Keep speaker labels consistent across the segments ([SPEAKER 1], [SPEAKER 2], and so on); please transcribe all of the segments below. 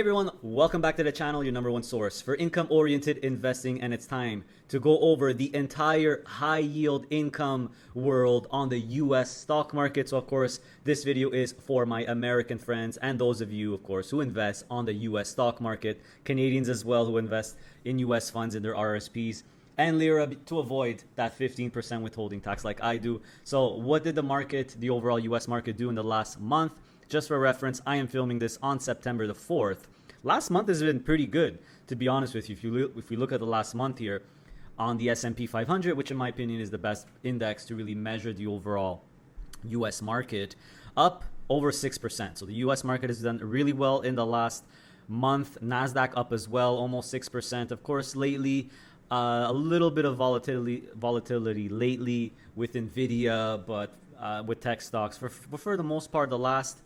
[SPEAKER 1] everyone, welcome back to the channel, your number one source for income-oriented investing, and it's time to go over the entire high-yield income world on the US stock market. So of course, this video is for my American friends and those of you, of course, who invest on the US stock market, Canadians as well who invest in US funds in their RSPs, and Lira to avoid that 15% withholding tax like I do. So what did the market, the overall US market, do in the last month? Just for reference, I am filming this on September the 4th. Last month has been pretty good, to be honest with you. If we look at the last month here on the S&P 500, which in my opinion is the best index to really measure the overall US market, up over 6%. So the US market has done really well in the last month. NASDAQ up as well, almost 6%. Of course, lately, a little bit of volatility lately with Nvidia, but with tech stocks. For the most part, the last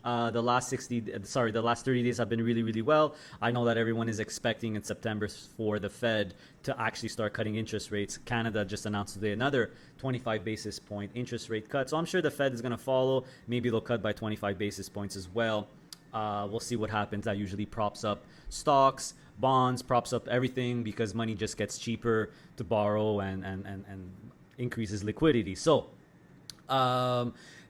[SPEAKER 1] 30 days have been really well. I know that everyone is expecting in September for the Fed to actually start cutting interest rates. Canada just announced today another 25 basis point interest rate cut. So I'm sure the Fed is going to follow. Maybe they'll cut by 25 basis points as well. We'll see what happens. That usually props up stocks, bonds, props up everything because money just gets cheaper to borrow and increases liquidity. So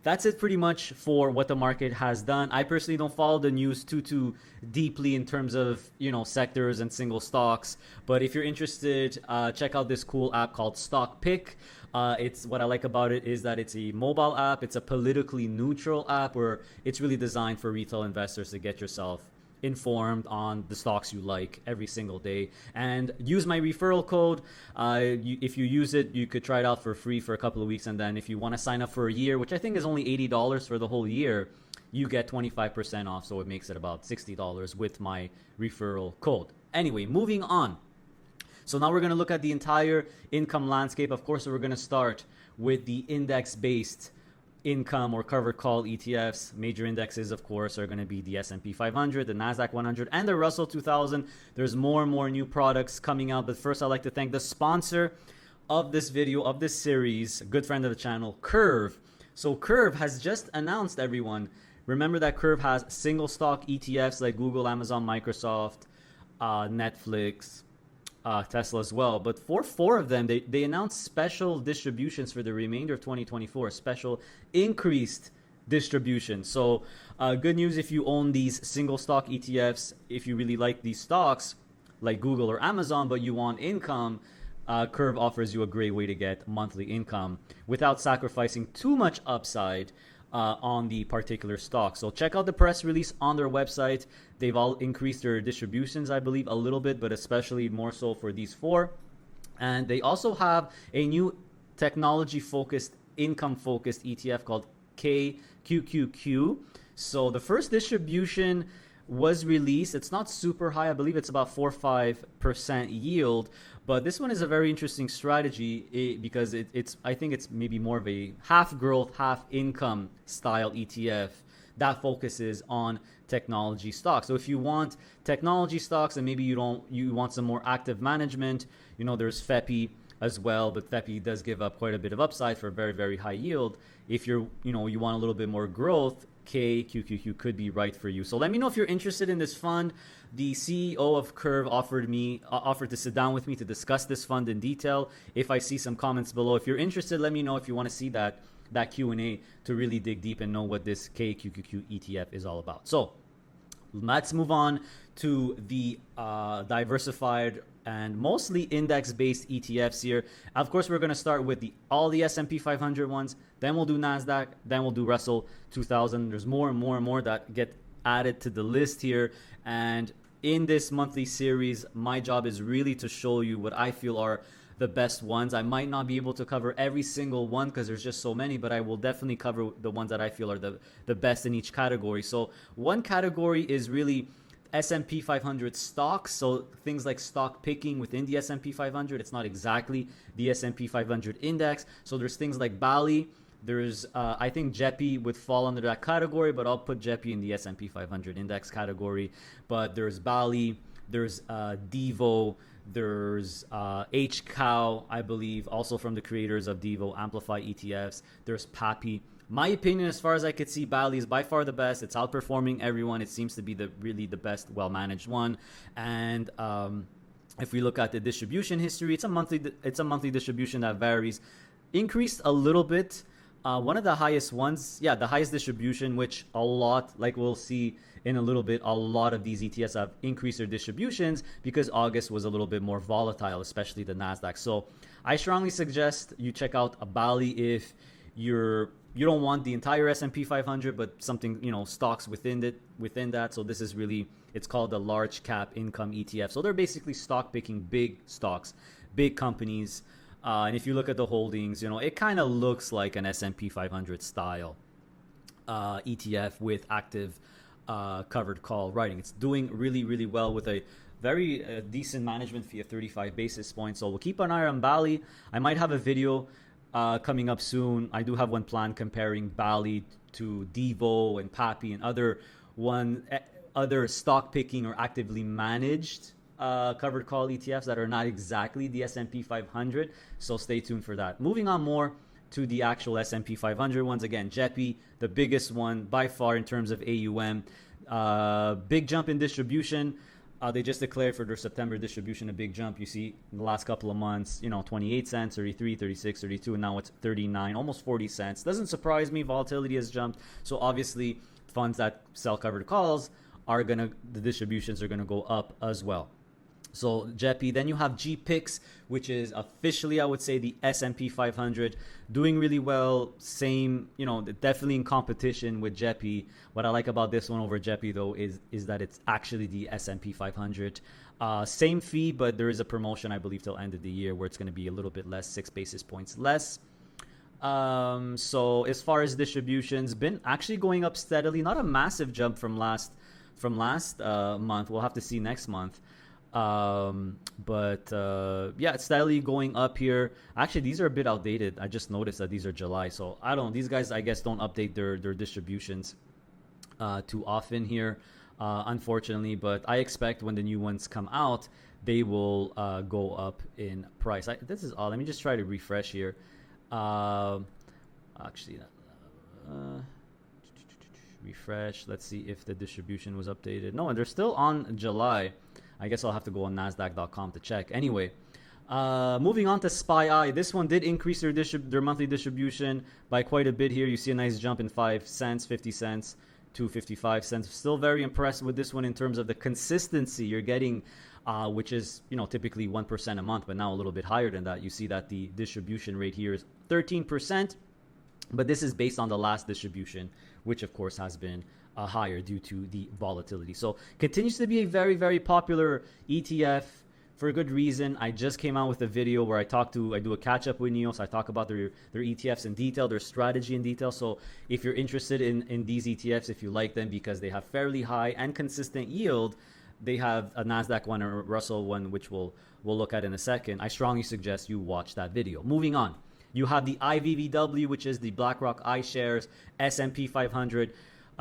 [SPEAKER 1] that's it pretty much for what the market has done. I personally don't follow the news too deeply in terms of, sectors and single stocks. But if you're interested, check out this cool app called Stock Pick. It's what I like about it is that it's a mobile app. It's a politically neutral app where it's really designed for retail investors to get yourself informed on the stocks you like every single day, and use my referral code. If you use it, you could try it out for free for a couple of weeks, and then if you want to sign up for a year, which I think is only $80 for the whole year, you get 25% off, so it makes it about $60 with my referral code. Anyway, moving on. So now we're going to look at the entire income landscape. Of course, we're going to start with the index-based income or covered call ETFs. Major indexes, of course, are going to be the S&P 500, the NASDAQ-100, and the Russell 2000. There's more and more new products coming out. But first, I'd like to thank the sponsor of this video, of this series, a good friend of the channel, Curve. So Curve has just announced, everyone. Remember that Curve has single stock ETFs like Google, Amazon, Microsoft, Netflix, Tesla as well. But for four of them, they announced special distributions for the remainder of 2024, special increased distribution. So good news if you own these single stock ETFs. If you really like these stocks like Google or Amazon, but you want income, Curve offers you a great way to get monthly income without sacrificing too much upside on the particular stock. So check out the press release on their website. They've all increased their distributions, I believe, a little bit, but especially more so for these four. And they also have a new technology-focused, income-focused ETF called KQQQ. So the first distribution was released. It's not super high. I believe it's about 4 or 5% yield. But this one is a very interesting strategy because I think it's maybe more of a half growth, half income style ETF that focuses on technology stocks. So if you want technology stocks and maybe you want some more active management, there's FEPI as well, but FEPI does give up quite a bit of upside for very, very high yield. If you want a little bit more growth, KQQQ could be right for you. So let me know if you're interested in this fund. The CEO of Curve offered to sit down with me to discuss this fund in detail. If I see some comments below, if you're interested, let me know if you want to see that Q&A to really dig deep and know what this KQQQ ETF is all about. So let's move on to the diversified and mostly index-based ETFs here. Of course, we're going to start with all the S&P 500 ones. Then we'll do NASDAQ. Then we'll do Russell 2000. There's more and more that get added to the list here. And in this monthly series, my job is really to show you what I feel are the best ones. I might not be able to cover every single one because there's just so many, but I will definitely cover the ones that I feel are the best in each category. So one category is really S&P 500 stocks, so things like stock picking within the S&P 500. It's not exactly the S&P 500 index. So there's things like Bally. There's, I think JEPI would fall under that category, but I'll put JEPI in the S&P 500 index category. But there's Bally, there's Devo, There's HCOW, I believe, also from the creators of Devo, Amplify ETFs. There's PAPI. My opinion, as far as I could see, Bali is by far the best. It's outperforming everyone. It seems to be really the best, well-managed one. And if we look at the distribution history, it's a monthly distribution that varies, increased a little bit. One of the highest ones, the highest distribution, which a lot, like we'll see in a little bit, a lot of these ETFs have increased their distributions because August was a little bit more volatile, especially the NASDAQ. So I strongly suggest you check out a Bali if you don't want the entire S&P 500, but something, stocks within that. So this is really, it's called the large cap income ETF. So they're basically stock picking big stocks, big companies. And if you look at the holdings, it kind of looks like an S&P 500 style ETF with active covered call writing. It's doing really, really well with a very decent management fee of 35 basis points. So we'll keep an eye on Bali. I might have a video coming up soon. I do have one planned comparing Bali to Devo and PAPI and other stock picking or actively managed covered call ETFs that are not exactly the S&P 500. So stay tuned for that. Moving on more to the actual S&P 500 ones. Again, JEPI, the biggest one by far in terms of AUM. Big jump in distribution. They just declared for their September distribution a big jump. You see in the last couple of months, 28 cents, 33, 36, 32, and now it's 39, almost 40 cents. Doesn't surprise me. Volatility has jumped. So obviously funds that sell covered calls the distributions are going to go up as well. So JEPI, then you have GPIX, which is officially, I would say, the S&P 500, doing really well. Same, definitely in competition with JEPI. What I like about this one over JEPI, though, is that it's actually the S&P 500. Same fee, but there is a promotion, I believe, till end of the year where it's going to be a little bit less, 6 basis points less. So as far as distributions, been actually going up steadily. Not a massive jump from last month. We'll have to see next month. It's steadily going up here. Actually, these are a bit outdated. I just noticed that these are July. So these guys, I guess, don't update their distributions too often here, unfortunately. But I expect when the new ones come out, they will go up in price. This is all. Let me just try to refresh here. Refresh. Let's see if the distribution was updated. No, and they're still on July. I guess I'll have to go on NASDAQ.com to check. Anyway, moving on to SPY. This one did increase their monthly distribution by quite a bit here. You see a nice jump in 5 cents, 50 cents to 55 cents. Still very impressed with this one in terms of the consistency you're getting, which is typically 1% a month, but now a little bit higher than that. You see that the distribution rate here is 13%, but this is based on the last distribution, which of course has been higher due to the volatility. So continues to be a very, very popular ETF for a good reason. I just came out with a video where I do a catch up with Neos. I talk about their ETFs in detail, their strategy in detail. So if you're interested in these ETFs, if you like them because they have fairly high and consistent yield, they have a NASDAQ one or Russell one, which we'll look at in a second. I strongly suggest you watch that video. Moving on, you have the IVVW, which is the BlackRock iShares S&P 500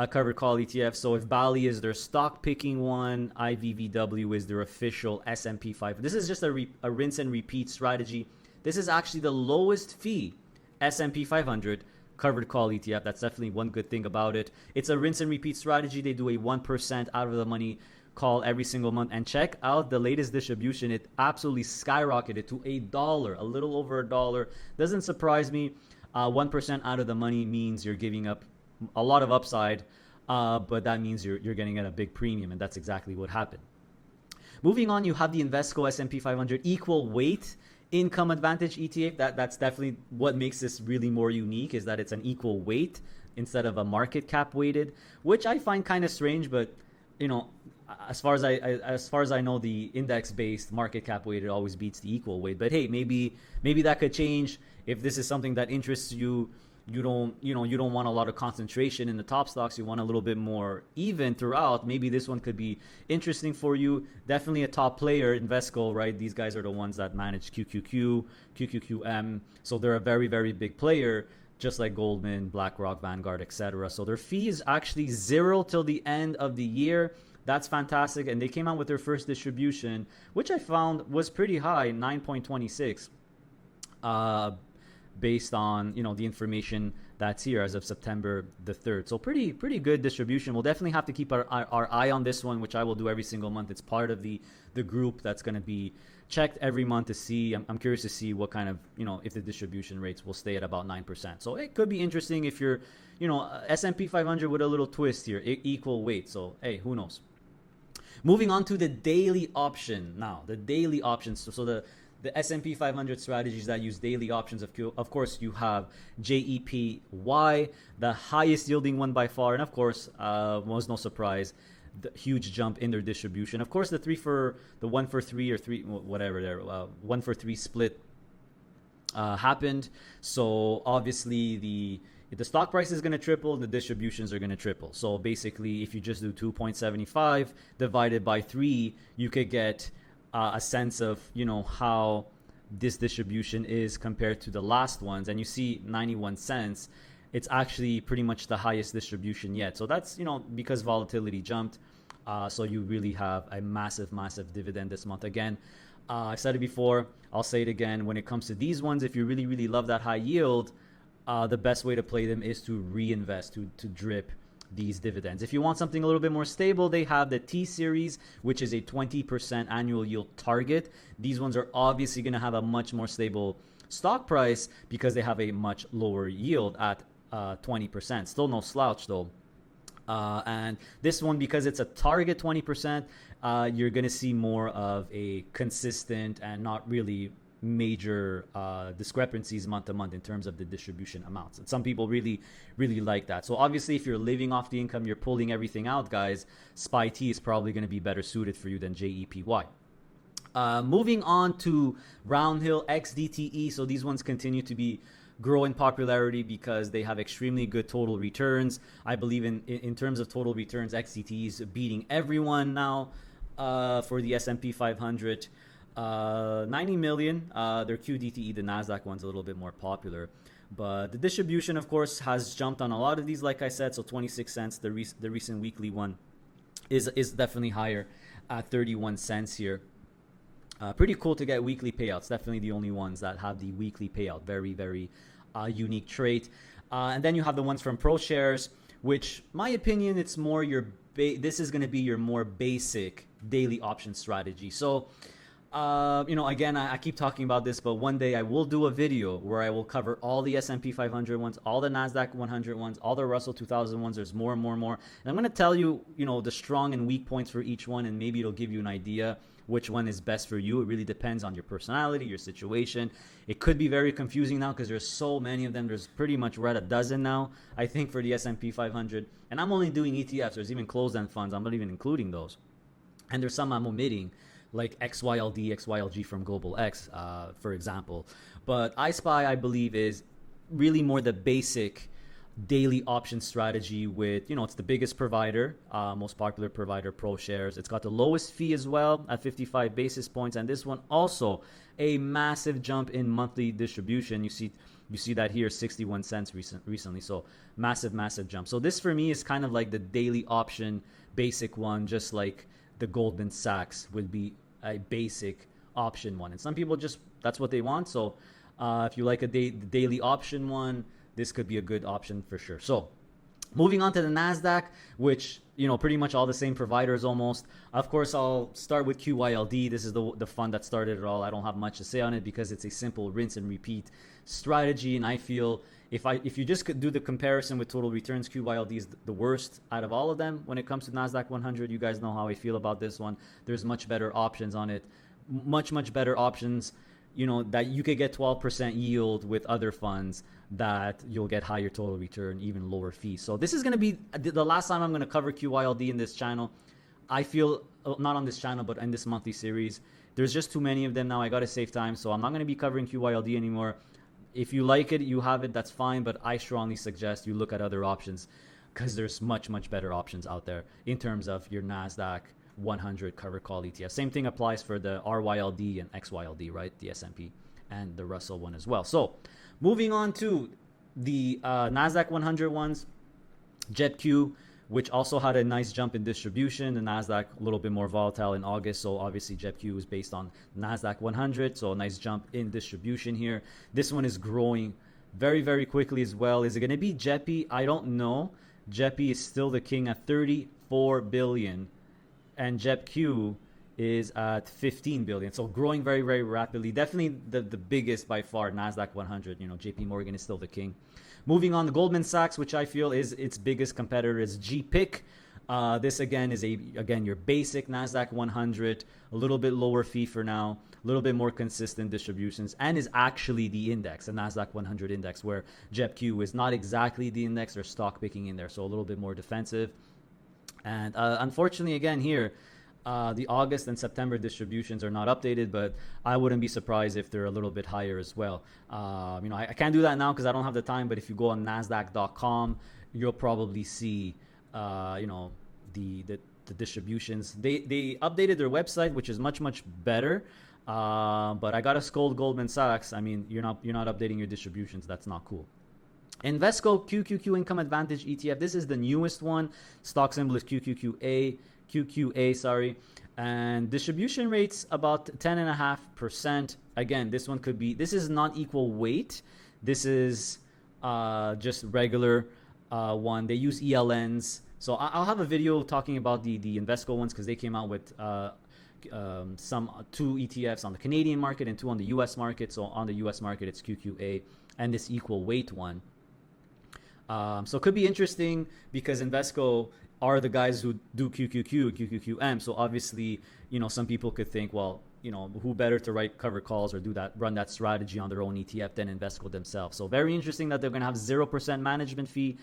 [SPEAKER 1] covered call ETF. So if Bali is their stock picking one, IVVW is their official S&P 500. This is just a rinse and repeat strategy. This is actually the lowest fee S&P 500 covered call ETF. That's definitely one good thing about it. It's a rinse and repeat strategy. They do a 1% out of the money call every single month. And check out the latest distribution. It absolutely skyrocketed to $1, a little over $1. Doesn't surprise me. 1% out of the money means you're giving up a lot of upside, but that means you're getting at a big premium, and that's exactly what happened. Moving on, you have the Invesco S&P 500 equal weight income advantage ETF. That's definitely what makes this really more unique, is that it's an equal weight instead of a market cap weighted, which I find kind of strange. But as far as I know, the index based market cap weighted always beats the equal weight. But hey, maybe that could change if this is something that interests you. You don't want a lot of concentration in the top stocks. You want a little bit more even throughout. Maybe this one could be interesting for you. Definitely a top player, Invesco, right? These guys are the ones that manage QQQ, QQQM. So they're a very, very big player, just like Goldman, BlackRock, Vanguard, etc. So their fee is actually 0 till the end of the year. that's fantastic. And they came out with their first distribution, which I found was pretty high, 9.26, based on the information that's here as of September the 3rd. So pretty good distribution. We'll definitely have to keep our eye on this one, which I will do every single month. It's part of the group that's going to be checked every month to see. I'm curious to see what kind of, if the distribution rates will stay at about 9%. So it could be interesting if you're, S&P 500 with a little twist here, equal weight. So, hey, who knows? Moving on to the daily option now. The daily options. So the S&P 500 strategies that use daily options, of course, you have JEPY, the highest yielding one by far. And of course, was no surprise, the huge jump in their distribution. Of course, the 1 for 3 or 3, whatever there, 1 for 3 split happened. So obviously if the stock price is going to triple, the distributions are going to triple. So basically, if you just do 2.75 divided by 3, you could get a sense of how this distribution is compared to the last ones. And you see 91 cents. It's actually pretty much the highest distribution yet. So that's because volatility jumped. So you really have a massive dividend this month. Again, I've said it before, I'll say it again. When it comes to these ones, if you really love that high yield, the best way to play them is to reinvest, to drip these dividends. If you want something a little bit more stable, they have the T series, which is a 20% annual yield target. These ones are obviously going to have a much more stable stock price because they have a much lower yield at 20%. Still no slouch though. And this one, because it's a target 20%, you're going to see more of a consistent and not really major discrepancies month to month in terms of the distribution amounts. And some people really like that. So obviously, if you're living off the income, you're pulling everything out, guys, SPY-T is probably going to be better suited for you than JEPY. Moving on to Roundhill XDTE. So these ones continue to be grow in popularity because they have extremely good total returns. I believe in terms of total returns, XDTE is beating everyone now for the S&P 500. 90 million. Their QDTE, the NASDAQ one's a little bit more popular. But the distribution, of course, has jumped on a lot of these, like I said. So 26 cents, the recent weekly one, is definitely higher at 31 cents here. Pretty cool to get weekly payouts. Definitely the only ones that have the weekly payout. Very unique trait. And then you have the ones from ProShares, which, my opinion, it's more this is going to be your more basic daily option strategy. So, again, I keep talking about this, but one day I will do a video where I will cover all the S&P 500 ones, all the NASDAQ-100 ones, all the Russell 2000 ones. There's more and more. And I'm going to tell you, the strong and weak points for each one, and maybe it'll give you an idea which one is best for you. It really depends on your personality, your situation. It could be very confusing now because there's so many of them. There's pretty much right a dozen now, I think, for the S&P 500. And I'm only doing ETFs. There's even closed-end funds. I'm not even including those. And there's some I'm omitting, like XYLG from Global X, for example. But iSpy, I believe, is really more the basic daily option strategy with, it's the biggest provider, most popular provider, ProShares. It's got the lowest fee as well at 55 basis points. And this one also a massive jump in monthly distribution. You see that here, 61 cents recently. So massive jump. So this for me is kind of like the daily option basic one, just like the Goldman Sachs would be a basic option one. And some people that's what they want. So if you like a daily option one, this could be a good option for sure. So moving on to the NASDAQ, which, pretty much all the same providers almost. Of course, I'll start with QYLD. This is the fund that started it all. I don't have much to say on it because it's a simple rinse and repeat strategy. And I feel if you just could do the comparison with total returns, QYLD is the worst out of all of them when it comes to NASDAQ 100. You guys know how I feel about this one. There's much better options on it. Much better options, that you could get 12% yield with other funds that you'll get higher total return, even lower fees. So this is going to be the last time I'm going to cover QYLD in this channel. I feel, not on this channel, but in this monthly series. There's just too many of them now. I got to save time. So I'm not going to be covering QYLD anymore. If you like it, you have it, that's fine. But I strongly suggest you look at other options because there's much better options out there in terms of your NASDAQ 100 Covered Call ETF. Same thing applies for the RYLD and XYLD, right? The S&P and the Russell one as well. So moving on to the NASDAQ 100 ones, JETQ, which also had a nice jump in distribution. The NASDAQ a little bit more volatile in August, so obviously JEPQ is based on NASDAQ-100, so a nice jump in distribution here. This one is growing very, very quickly as well. Is it going to be JEPI? I don't know. JEPI is still the king at 34 billion, and JEPQ is at 15 billion. So growing very, very rapidly. Definitely the biggest by far, NASDAQ-100. You know, JP Morgan is still the king. Moving on, the Goldman Sachs, which I feel is its biggest competitor, is GPIC. This again is your basic NASDAQ-100, a little bit lower fee for now, a little bit more consistent distributions, and is actually the index, the NASDAQ-100 index, where JEPQ is not exactly the index or stock picking in there, so a little bit more defensive. And unfortunately, again here, the August and September distributions are not updated, but I wouldn't be surprised if they're a little bit higher as well. I can't do that now because I don't have the time, but if you go on NASDAQ.com, you'll probably see, the distributions. They updated their website, which is much, much better. But I gotta scold Goldman Sachs. I mean, you're not updating your distributions. That's not cool. Invesco QQQ Income Advantage ETF. This is the newest one. Stock symbol is QQA, sorry. And distribution rates about 10.5%. Again, this is not equal weight. This is just regular one. They use ELNs. So I'll have a video talking about the Invesco ones because they came out with two ETFs on the Canadian market and two on the U.S. market. So on the U.S. market, it's QQA and this equal weight one. So it could be interesting because Invesco are the guys who do QQM. So obviously, some people could think, well, who better to write covered calls or run that strategy on their own ETF than Invesco themselves. So very interesting that they're going to have 0% management fee.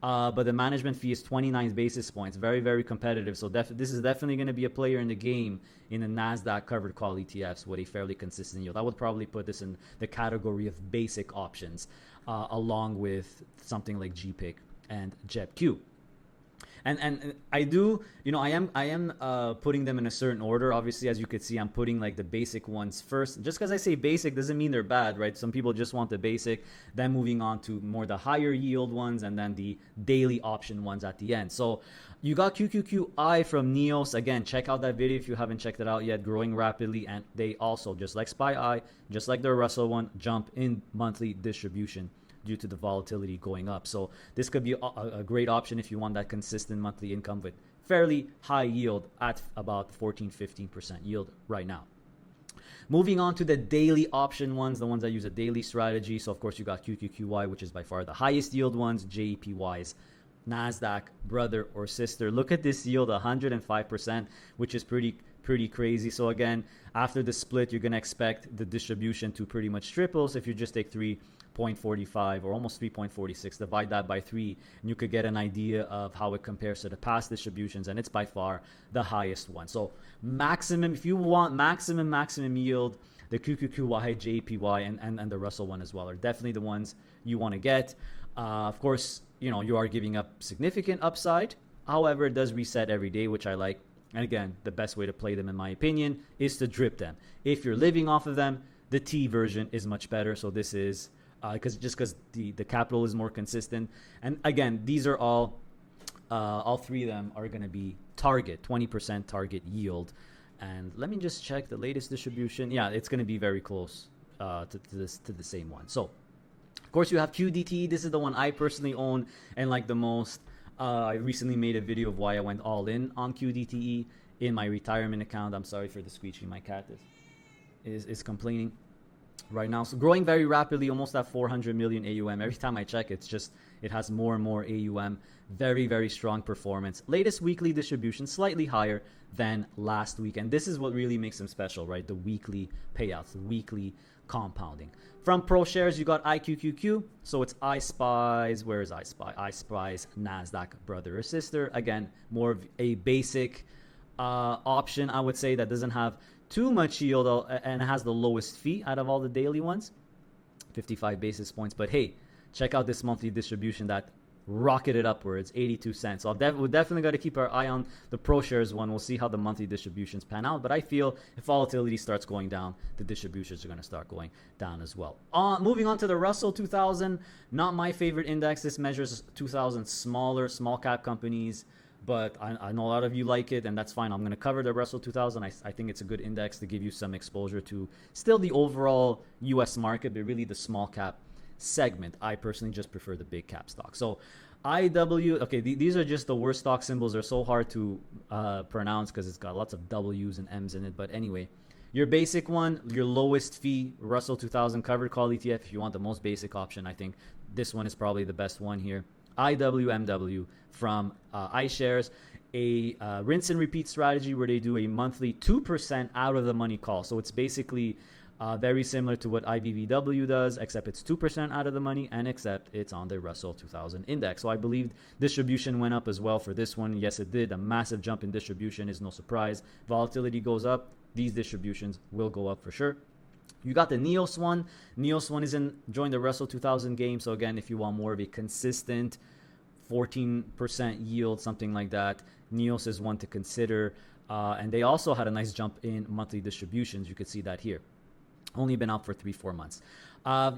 [SPEAKER 1] But the management fee is 29 basis points. Very, very competitive. So this is definitely going to be a player in the game in the NASDAQ covered call ETFs with a fairly consistent yield. I would probably put this in the category of basic options along with something like GPIC and JEPQ. And I do, I am putting them in a certain order. Obviously, as you could see, I'm putting like the basic ones first. Just because I say basic doesn't mean they're bad, right? Some people just want the basic, then moving on to more the higher yield ones, and then the daily option ones at the end. So you got QQQI from Neos. Again, check out that video if you haven't checked it out yet. Growing rapidly, and they also, just like SPY-I, just like the Russell one, jump in monthly distribution due to the volatility going up. So this could be a great option if you want that consistent monthly income with fairly high yield at about 14-15% yield right now. Moving on to the daily option ones, the ones that use a daily strategy. So of course you got QQQY, which is by far the highest yield ones. JEPY's NASDAQ brother or sister. Look at this yield, 105%, which is pretty crazy. So again, after the split, you're going to expect the distribution to pretty much triple. So if you just take 3.45 or almost 3.46, divide that by 3, and you could get an idea of how it compares to the past distributions, and it's by far the highest one. So maximum, if you want maximum yield, the QQQY, JPY, and the Russell one as well are definitely the ones you want to get. Of course, you are giving up significant upside. However, it does reset every day, which I like. And again, the best way to play them, in my opinion, is to drip them. If you're living off of them, the T version is much better. So this is because the capital is more consistent. And again, these are all three of them are going to be 20% target yield. And let me just check the latest distribution. Yeah, it's going to be very close to the same one. So of course you have QDT. This is the one I personally own and like the most. I recently made a video of why I went all in on QDTE in my retirement account. I'm sorry for the screeching. My cat is complaining right now. So growing very rapidly, almost at 400 million AUM. Every time I check, it has more and more AUM. Very, very strong performance. Latest weekly distribution, slightly higher than last week. And this is what really makes them special, right? The weekly payouts, the weekly compounding. From ProShares, you got IQQQ. So it's iSPY's. Where is iSPY? iSPY's NASDAQ brother or sister. Again, more of a basic option, I would say, that doesn't have too much yield and has the lowest fee out of all the daily ones, 55 basis points. But hey, check out this monthly distribution that rocketed upwards, 82 cents. So we're definitely got to keep our eye on the ProShares one. We'll see how the monthly distributions pan out. But I feel if volatility starts going down, the distributions are going to start going down as well. Moving on to the Russell 2000, not my favorite index. This measures 2,000 small cap companies. But I know a lot of you like it, and that's fine. I'm going to cover the Russell 2000. I think it's a good index to give you some exposure to still the overall U.S. market, but really the small cap segment. I personally just prefer the big cap stock. So IW, okay, these are just the worst stock symbols. They're so hard to pronounce because it's got lots of W's and M's in it. But anyway, your basic one, your lowest fee, Russell 2000 Covered Call ETF. If you want the most basic option, I think this one is probably the best one here. IWMW from iShares, a rinse and repeat strategy where they do a monthly 2% out of the money call. So it's basically very similar to what IBVW does, except it's 2% out of the money, and except it's on the Russell 2000 index. So I believe distribution went up as well for this one. Yes, it did. A massive jump in distribution is no surprise. Volatility goes up. These distributions will go up for sure. You got the NEOS one. NEOS one isn't join the Russell 2000 game. So again, if you want more of a consistent 14% yield, something like that, NEOS is one to consider. And they also had a nice jump in monthly distributions. You could see that here. Only been out for 3-4 months.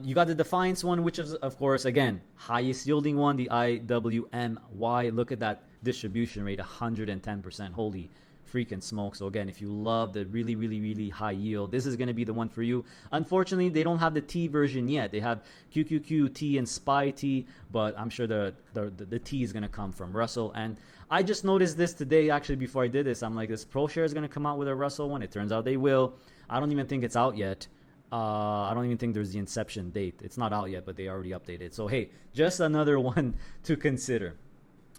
[SPEAKER 1] You got the Defiance one, which is, of course, again, highest yielding one, the IWMY. Look at that distribution rate, 110%. Holy freaking smoke. So again, if you love the really high yield, this is going to be the one for you. Unfortunately, they don't have the T version yet. They have QQQ T and SPY T, but I'm sure the T is going to come from Russell. And I just noticed this today, actually, before I did this. I'm like, this ProShare is going to come out with a Russell one. It turns out they will. I don't even think it's out yet. I don't even think there's the inception date. It's not out yet, but they already updated. So hey, just another one to consider.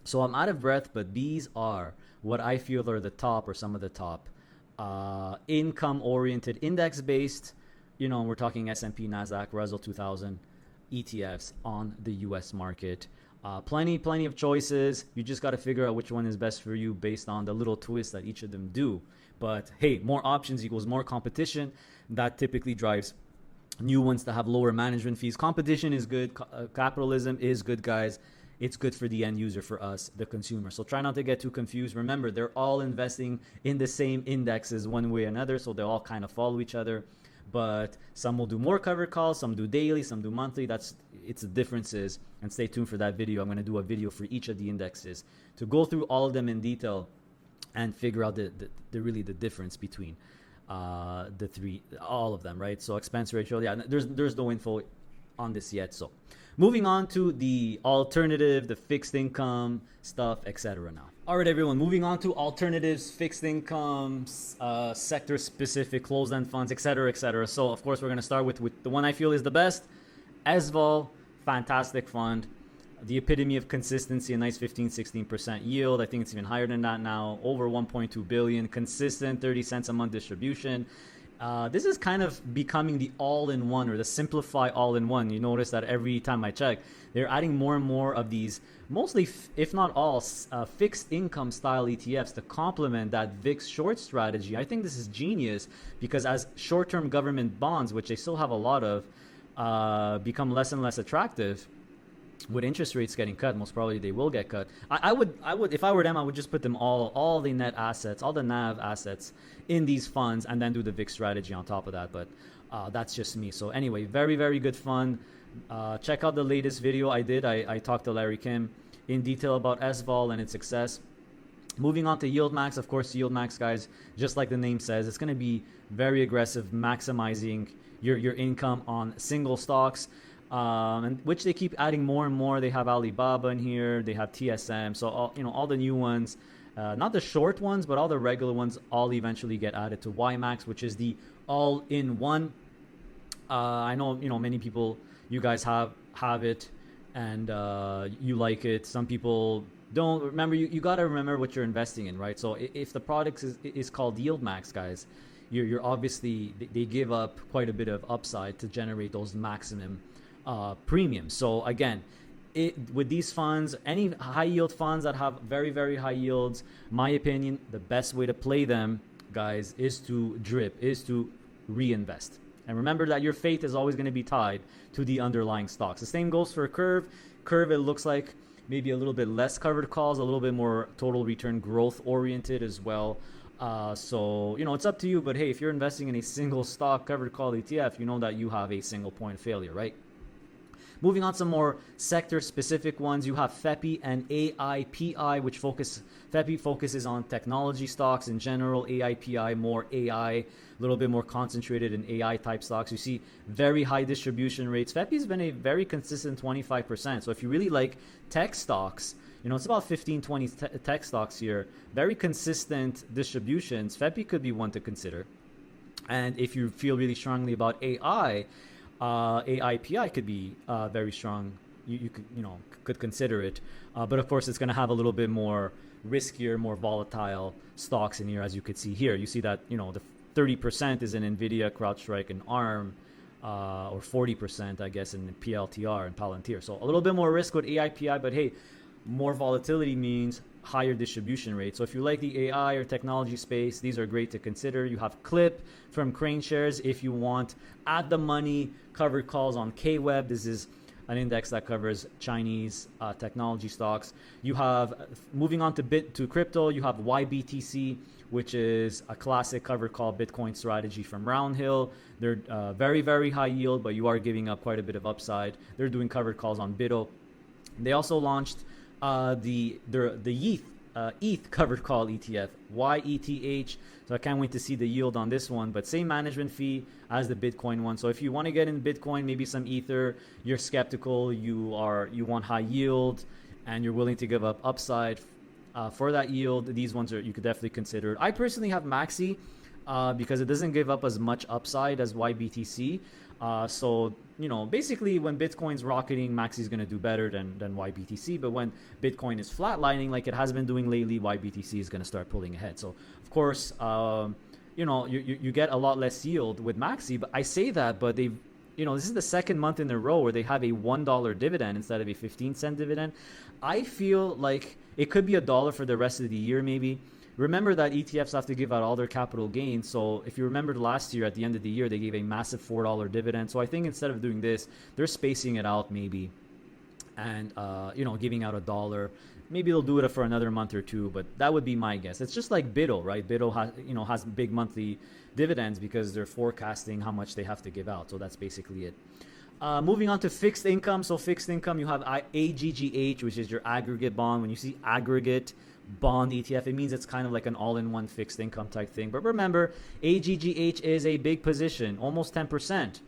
[SPEAKER 1] So I'm out of breath, but these are what I feel are the top, or some of the top income-oriented, index-based, we're talking S&P, NASDAQ, Russell 2000 ETFs on the U.S. market. Plenty of choices. You just got to figure out which one is best for you based on the little twists that each of them do. But hey, more options equals more competition. That typically drives new ones to have lower management fees. Competition is good. Capitalism is good, guys. It's good for the end user, for us, the consumer. So try not to get too confused. Remember, they're all investing in the same indexes one way or another, so they all kind of follow each other. But some will do more covered calls, some do daily, some do monthly. It's the differences. And stay tuned for that video. I'm going to do a video for each of the indexes to go through all of them in detail and figure out the really the difference between the three, all of them, right? So expense ratio, yeah, there's no info on this yet. So moving on to the alternative, the fixed income stuff, etc. now. All right, everyone, moving on to alternatives, fixed income, sector specific, closed end funds, etc., etc. So of course we're going to start with the one I feel is the best, SVOL, fantastic fund. The epitome of consistency, a nice 15-16% yield. I think it's even higher than that now. Over 1.2 billion, consistent 30 cents a month distribution. This is kind of becoming the all-in-one, or the simplify all-in-one. You notice that every time I check, they're adding more and more of these, mostly, if not all, fixed income style ETFs to complement that VIX short strategy. I think this is genius, because as short-term government bonds, which they still have a lot of, become less and less attractive, with interest rates getting cut, most probably they will get cut. I would, if I were them, I would just put them all the net assets, all the NAV assets in these funds, and then do the VIX strategy on top of that. But that's just me. So anyway, very good fund. Check out the latest video I did. I talked to Larry Kim in detail about SVOL and its success. Moving on to Yield Max, of course, Yield Max, guys, just like the name says, it's going to be very aggressive, maximizing your income on single stocks. And which they keep adding more and more. They have Alibaba in here, they have TSM, so all the new ones, not the short ones, but all the regular ones, all eventually get added to YMAX, which is the all-in-one. I know many people, you guys have it, and you like it. Some people don't. Remember, you got to remember what you're investing in, right? So if the product is called Yield Max, guys, you're obviously, they give up quite a bit of upside to generate those maximum premium. So again, with these funds, any high yield funds that have very high yields, my opinion, the best way to play them, guys, is to reinvest. And remember that your faith is always going to be tied to the underlying stocks. The same goes for Curve. It looks like maybe a little bit less covered calls, a little bit more total return growth oriented as well. So, it's up to you. But hey, if you're investing in a single stock covered call ETF, you know that you have a single point of failure, right? Moving on, some more sector-specific ones. You have FEPI and AIPI, which FEPI focuses on technology stocks in general. AIPI, more AI, a little bit more concentrated in AI-type stocks. You see very high distribution rates. FEPI has been a very consistent 25%. So if you really like tech stocks, it's about 15, 20 tech stocks here. Very consistent distributions. FEPI could be one to consider. And if you feel really strongly about AI, AIPI could be very strong. You could consider it, but of course it's going to have a little bit more riskier, more volatile stocks in here, as you could see here. You see that the 30% is in Nvidia, CrowdStrike, and ARM, or 40%, I guess, in PLTR and Palantir. So a little bit more risk with AIPI, but hey, more volatility means higher distribution rate. So if you like the AI or technology space, these are great to consider. You have Clip from Crane Shares if you want at the money covered calls on KWeb. This is an index that covers Chinese technology stocks. You have, moving on to crypto, you have YBTC, which is a classic covered call Bitcoin strategy from Roundhill. They're very, very high yield, but you are giving up quite a bit of upside. They're doing covered calls on BITO. They also launched the ETH covered call ETF, YETH. So I can't wait to see the yield on this one, but same management fee as the Bitcoin one. So if you want to get in Bitcoin, maybe some Ether, you're skeptical, you want high yield, and you're willing to give up upside for that yield, these ones you could definitely consider. I personally have Maxi because it doesn't give up as much upside as YBTC. So, basically when Bitcoin's rocketing, Maxi is going to do better than YBTC. But when Bitcoin is flatlining, like it has been doing lately, YBTC is going to start pulling ahead. So, of course, you get a lot less yield with Maxi. But I say that, but they've, this is the second month in a row where they have a $1 dividend instead of a 15-cent dividend. I feel like it could be $1 for the rest of the year, maybe. Remember that ETFs have to give out all their capital gains. So if you remember last year, at the end of the year, they gave a massive $4 dividend. So I think instead of doing this, they're spacing it out maybe and, giving out $1. Maybe they'll do it for another month or two, but that would be my guess. It's just like BITO, right? BITO has big monthly dividends because they're forecasting how much they have to give out. So that's basically it. Moving on to fixed income. So fixed income, you have AGGH, which is your aggregate bond. When you see aggregate bond ETF, it means it's kind of like an all-in-one fixed income type thing. But remember, AGGH is a big position, almost 10%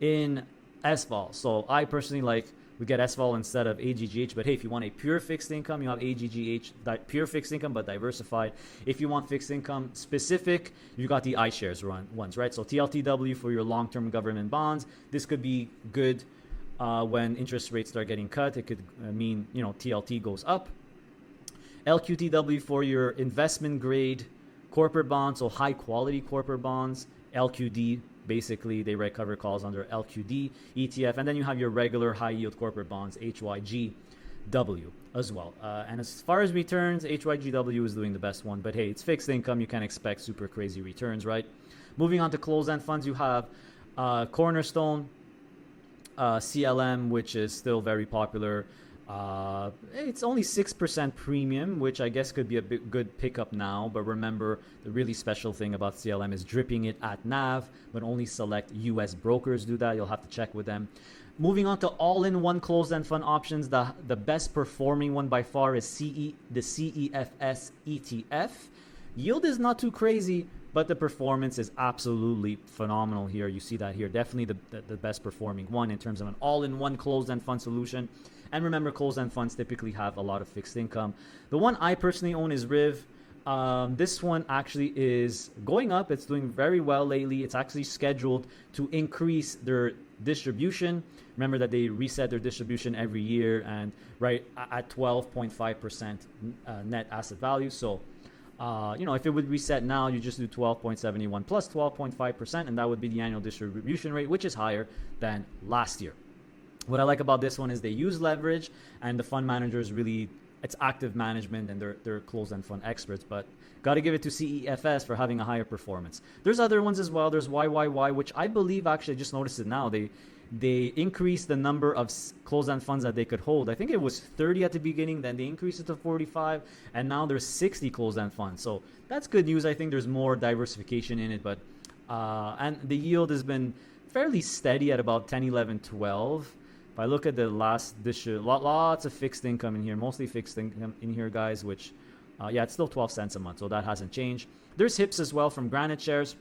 [SPEAKER 1] in SVOL. So I personally we get SVOL instead of AGGH. But hey, if you want a pure fixed income, you have AGGH, pure fixed income but diversified. If you want fixed income specific, you got the iShares ones, right? So TLTW for your long-term government bonds. This could be good when interest rates start getting cut. It could mean TLT goes up. LQTW for your investment grade corporate bonds, so high quality corporate bonds. LQD, basically they write cover calls under LQD ETF. And then you have your regular high yield corporate bonds, HYGW as well. And as far as returns, HYGW is doing the best one, but hey, it's fixed income. You can't expect super crazy returns, right? Moving on to closed-end funds, you have Cornerstone, CLM, which is still very popular. It's only 6% premium, which I guess could be a good pickup now. But remember, the really special thing about CLM is dripping it at NAV, but only select U.S. brokers do that. You'll have to check with them. Moving on to all-in-one closed-end fund options, the best performing one by far is the CEFS ETF. Yield is not too crazy, but the performance is absolutely phenomenal here. You see that here. Definitely the best performing one in terms of an all-in-one closed-end fund solution. And remember, closed-end funds typically have a lot of fixed income. The one I personally own is RIV. This one actually is going up. It's doing very well lately. It's actually scheduled to increase their distribution. Remember that they reset their distribution every year and right at 12.5% net asset value. So, if it would reset now, you just do 12.71 plus 12.5%, and that would be the annual distribution rate, which is higher than last year. What I like about this one is they use leverage, and the fund managers it's active management, and they're closed-end fund experts. But got to give it to CEFS for having a higher performance. There's other ones as well. There's YYY, which I believe, actually I just noticed it now. they increased the number of closed-end funds that they could hold. I think it was 30 at the beginning, then they increased it to 45, and now there's 60 closed-end funds. So that's good news. I think there's more diversification in it, but and the yield has been fairly steady at about 10, 11, 12. If I look at the last, lots of fixed income in here, mostly fixed income in here, guys, which, yeah, it's still 12 cents a month, so that hasn't changed. There's HIPS as well from Granite Shares,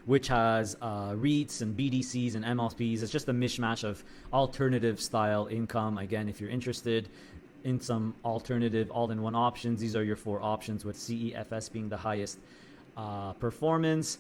[SPEAKER 1] which has REITs and BDCs and MLPs. It's just a mishmash of alternative style income. Again, if you're interested in some alternative all-in-one options, these are your 4 options, with CEFS being the highest performance.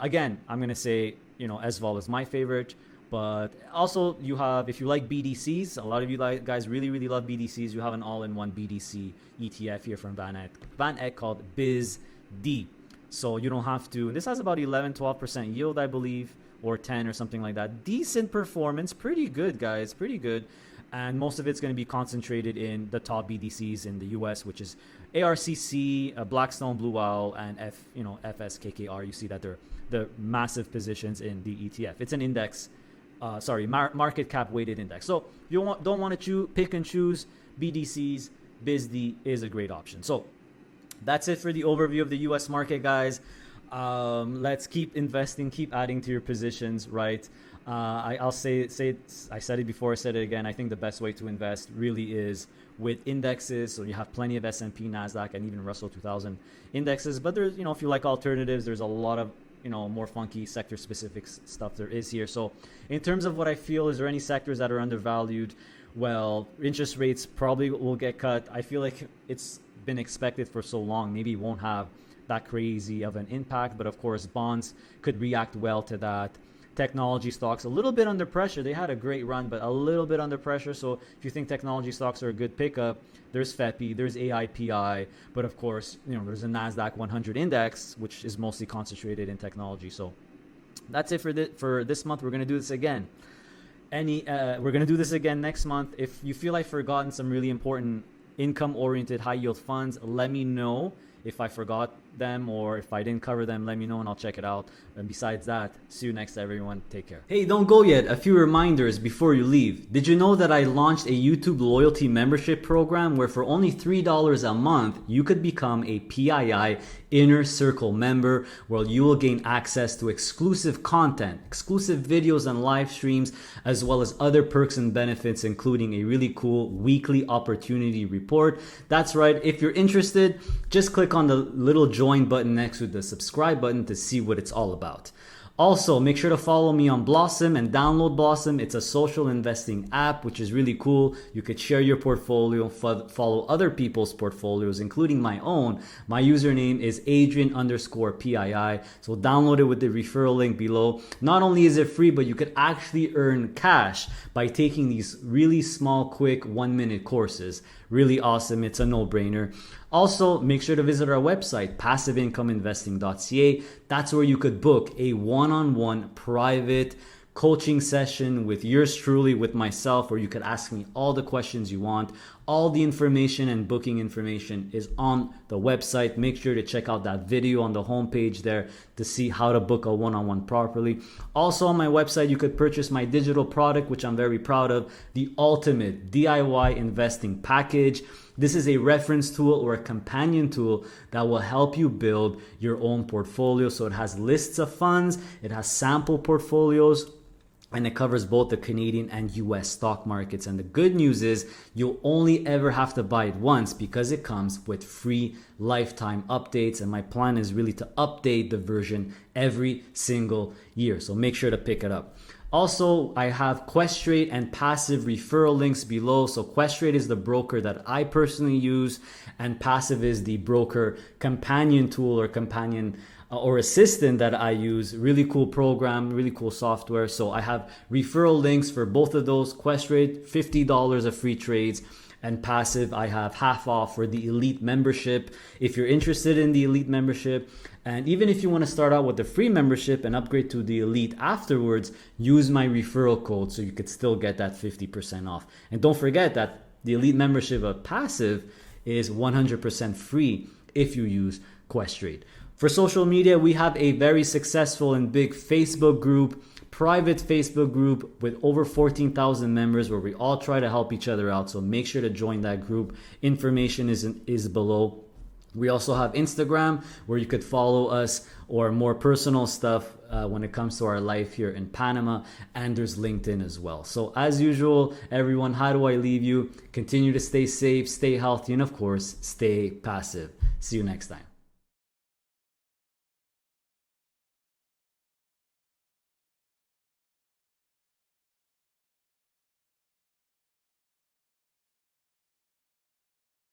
[SPEAKER 1] Again, I'm going to say, SVOL is my favorite. But also you have, if you like BDCs, a lot of you guys really love BDCs, you have an all-in-one BDC ETF here from Van Eck called BizD. So you don't have to, this has about 11-12% yield, I believe, or 10 or something like that. Decent performance, pretty good, guys, pretty good. And most of it's going to be concentrated in the top BDCs in the U.S., which is ARCC, Blackstone, Blue Owl, and FSKKR. You see that they're the massive positions in the ETF. It's an index, market cap weighted index. So if you don't want to pick and choose BDCs, BizD is a great option. So that's it for the overview of the U.S. market, guys. Let's keep investing, keep adding to your positions, right? I'll say I said it before, I said it again. I think the best way to invest really is with indexes. So you have plenty of S&P, NASDAQ, and even Russell 2000 indexes. But there's, if you like alternatives, there's a lot of, more funky sector specific stuff there is here. So in terms of what I feel, is there any sectors that are undervalued? Well, interest rates probably will get cut. I feel like it's been expected for so long, maybe it won't have that crazy of an impact, but of course bonds could react well to that. Technology stocks a little bit under pressure. They had a great run, but a little bit under pressure. So if you think technology stocks are a good pickup, there's FEPI, there's AIPI, but of course, there's a NASDAQ-100 index, which is mostly concentrated in technology. So that's it for this month. We're going to do this again. We're going to do this again next month. If you feel I've forgotten some really important income-oriented high-yield funds, let me know. If I forgot them or if I didn't cover them, let me know and I'll check it out. And besides that, see you next, everyone. Take care. Hey, don't go yet. A few reminders before you leave. Did you know that I launched a YouTube loyalty membership program where for only $3 a month, you could become a PII Inner Circle member, where you will gain access to exclusive content, exclusive videos and live streams, as well as other perks and benefits, including a really cool weekly opportunity report. That's right. If you're interested, just click on the little join button next to the subscribe button to see what it's all about. Also, make sure to follow me on Blossom and download Blossom. It's a social investing app, which is really cool. You could share your portfolio, follow other people's portfolios, including my own. My username is Adrian_PII. So download it with the referral link below. Not only is it free, but you could actually earn cash by taking these really small, quick 1-minute courses. Really awesome. It's a no-brainer. Also, make sure to visit our website, passiveincomeinvesting.ca. That's where you could book a one-on-one private coaching session with yours truly, with myself, where you could ask me all the questions you want. All the information and booking information is on the website. Make sure to check out that video on the homepage there to see how to book a one-on-one properly. Also on my website, you could purchase my digital product, which I'm very proud of, the Ultimate DIY Investing Package. This is a reference tool or a companion tool that will help you build your own portfolio. So it has lists of funds, it has sample portfolios, and it covers both the Canadian and U.S. stock markets. And the good news is you'll only ever have to buy it once, because it comes with free lifetime updates. And my plan is really to update the version every single year. So make sure to pick it up. Also, I have Questrade and PASSIV referral links below. So Questrade is the broker that I personally use, and PASSIV is the broker companion tool or assistant that I use. Really cool program, really cool software. So I have referral links for both of those. Questrade, $50 of free trades. And PASSIV, I have half off for the elite membership. If you're interested in the elite membership, and even if you want to start out with the free membership and upgrade to the elite afterwards, use my referral code so you could still get that 50% off. And don't forget that the elite membership of PASSIV is 100% free if you use Questrade. For social media, we have a very successful and big Facebook group, private Facebook group with over 14,000 members where we all try to help each other out. So make sure to join that group. Information is below. We also have Instagram where you could follow us or more personal stuff when it comes to our life here in Panama. And there's LinkedIn as well. So as usual, everyone, how do I leave you? Continue to stay safe, stay healthy, and of course, stay passive. See you next time.